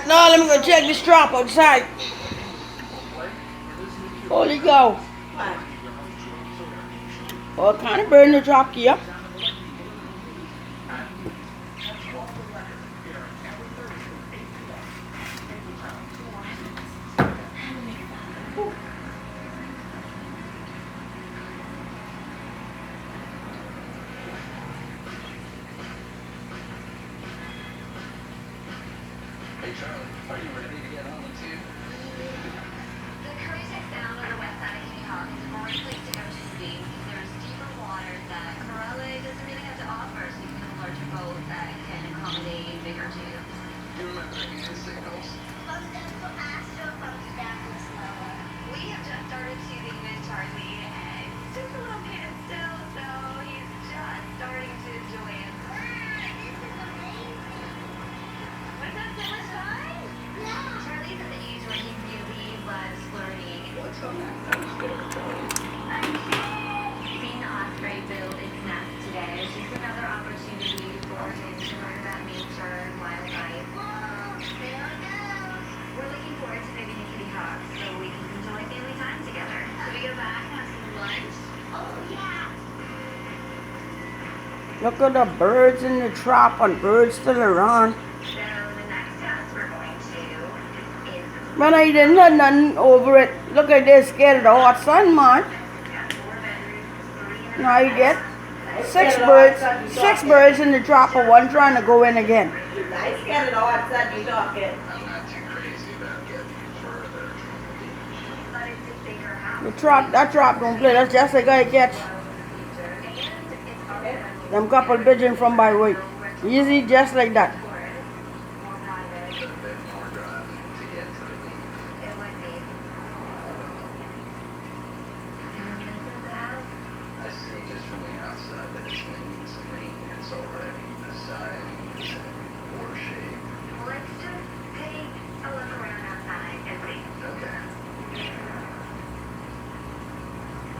No, let me go check this drop outside. Holy cow. What kind of bird in the drop here? Hey Charlie, are you ready to get on the tube? The cruise is down on the west side of Cought. It's a great place to go tubing because there's deeper water that Corella doesn't really have to offer, so you can have a larger boat that can accommodate bigger tubes. You remember any of the signals? We have just started tubing with Charlie, and he's just a little kid still, so he's just starting to enjoy it. Was that so much fun? Charlie's at the age where he really loves learning. What's on that postcard, Charlie? Seeing the Osprey build its nest today is just another opportunity for him to learn about nature and wildlife. We're looking forward to moving to Kitty Hawk so we can enjoy family time together. Should we go back and have some lunch? Oh, yeah. Look at the birds in the trap and birds still around. So the next house we're going to is Man, I didn't have nothing over it. Look at this, scared of the hot sun, man. 4 bedrooms, 3 Now you get six birds in the trap and one trying to go in again. I scared it all outside you talking. I'm not too crazy about getting further. but it's a bigger house. That trap don't play. That's just a guy catch them couple pigeon from by way. Easy, just like that. A bit more drive to get to the beach. I see just from the outside that it's going to need some maintenance already. The side is in poor shape. Let's just take a look around outside and see. Okay.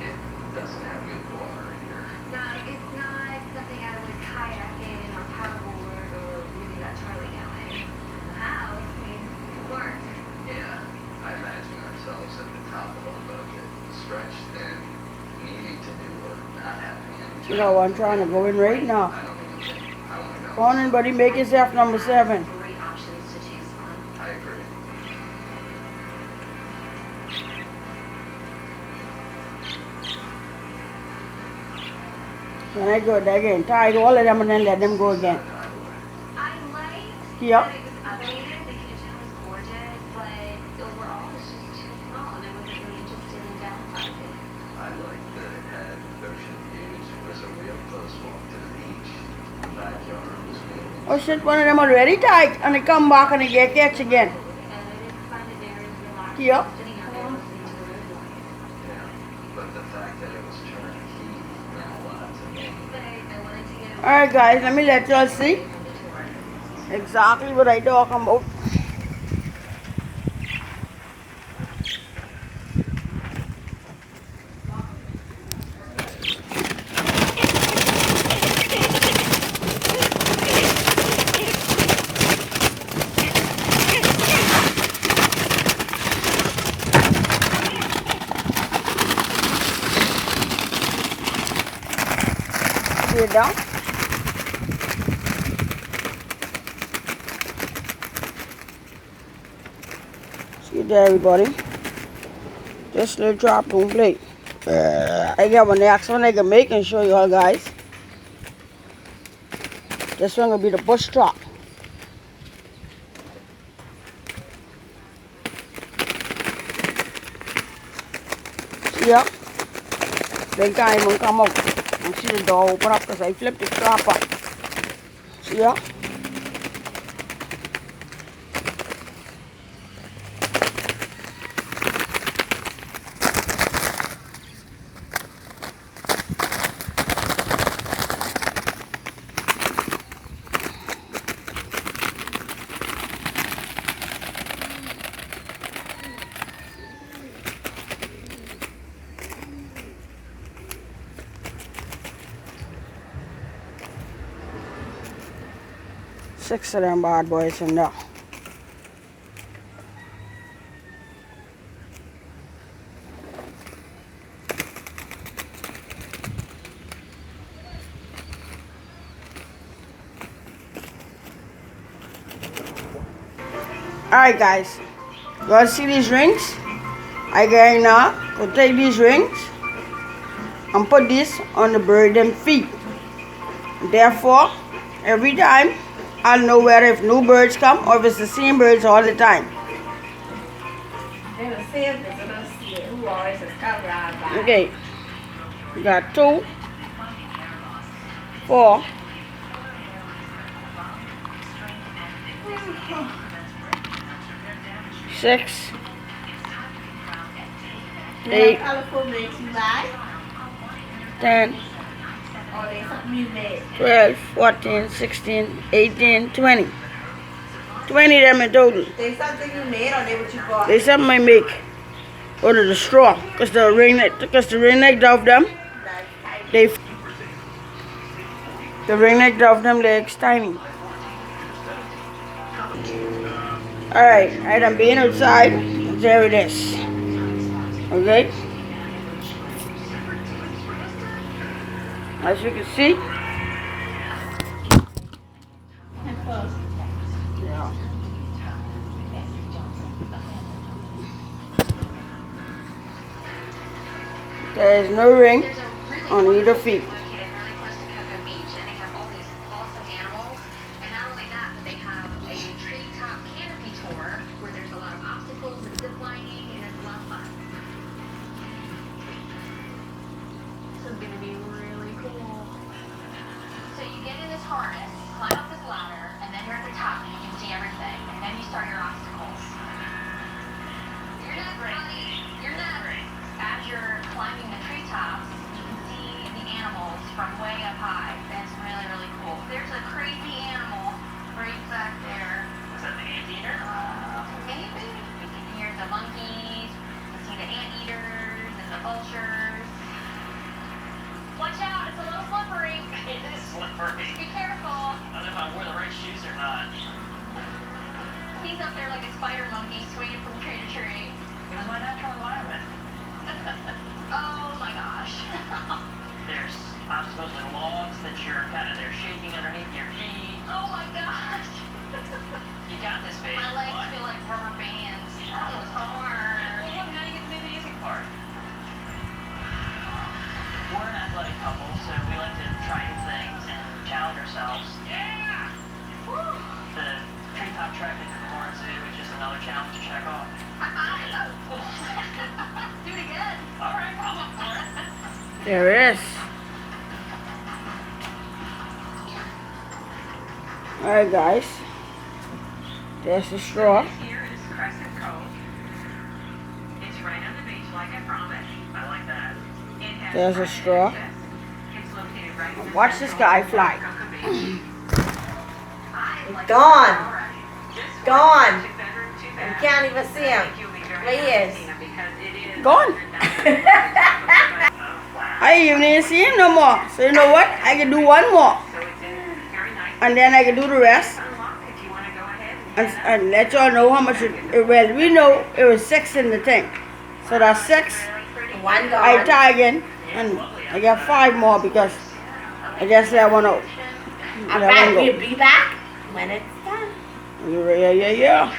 It doesn't have good water here. No, it's not something I would kayak in or paddleboard or really let Charlie go in. The house needs work. Yeah, I imagine ourselves at the top of our bucket, stretched thin, needing to do work, not having any. You know, I'm trying to go in right now. I don't even think I want to go. Go on in, buddy. Make yourself number 7. Great options to choose from. I agree. When I go again, tie all of them and then let them go again. I liked Yep. that it was updated. The kitchen was gorgeous, but overall it's just too small, and I wasn't really interested in downsizing. I like that it had ocean views. It was a real close walk to the beach. The backyard was beautiful. Oh shit, one of them already tied and they come back and they get catch again. And I didn't find it very relaxing Yep. sitting out there listening to the river noise. Yeah, but the fact that it was turnkey meant a lot to me. But I wanted to get Alright guys, let me let y'all see exactly what I talking about. See it down? See it there, everybody. This little drop don't play. I got one next one I can make and show you all guys. This one will be the bush drop. See ya? They can't even come out. You see the door open up because I flipped the trap up. See ya? Six of them bad boys in there. Alright guys, you want to see these rings? I going now to take these rings and put this on the bird them feet. Therefore, every time I'll know whether if new birds come or if it's the same birds all the time. They were saying this, and I see it. Who always is covered by. Okay, we got 2, 4, 6, 8, Colorful makes you buy? 10, Or they something you made? 12, 14, 16, 18, 20. 20 of them in total. They something you made or they what you bought? They something I make out of the straw. Because the ringneck of them, the ringneck of them legs tiny. Alright, I done been outside. There it is. Okay? As you can see. Yeah. There is no ring on either feet. Located really close to Cocoa Beach, and they have all these awesome animals. And not only that, but they have a treetop canopy tour where there's a lot of obstacles and zip lining, and it's a lot of fun. This is going to be really cool. So you get in this harness, climb up this ladder, and then you're at the top and you can see everything. And then you start your obstacles. You're not ready. You're not ready. As you're climbing the treetops, you can see the animals from way up high. That's really, really cool. There's a crazy animal right back there. Is that the anteater? Maybe. You can hear the monkeys, you can see the anteaters and the vultures. Watch out, it's a little slippery. It is slippery. Be careful. I don't know if I wore the right shoes or not. He's up there like a spider monkey swinging from tree to tree. It was my natural environment. Oh my gosh. There's obstacles and logs that they're shaking underneath your feet. Oh my gosh. You got this, baby. My legs What? feel like rubber bands. That was hard. Well, now you get to do the easy part. We're an athletic couple, so we like to try new things and challenge ourselves. Yeah! Woo! The treetop trek at the Florence Zoo is just another challenge to check off. Do it again. All right, I'm up for it. There it is. Alright guys. There's the straw. Here is Crescent Cove. It's right on the beach like I promised. I like that. It has There's a straw. access. It's located right in the Watch this guy fly. Cocoa Beach. I like Gone. it already. This one Gone. is a two-bedroom, two You bath. can't even see him. I think you'll be very There he happy is. to see him because it is Gone. I even didn't see him no more. So you know what? I can do one more. So it's in very nice. And then I can do the rest. Unlock if you want to go ahead and And let y'all know how much well, we know it was 6 in the tank. So that's 6. One I gone. tie again. And I got 5 more because I just let one out. I Let one bet go. we'll be back when it's done. Yeah.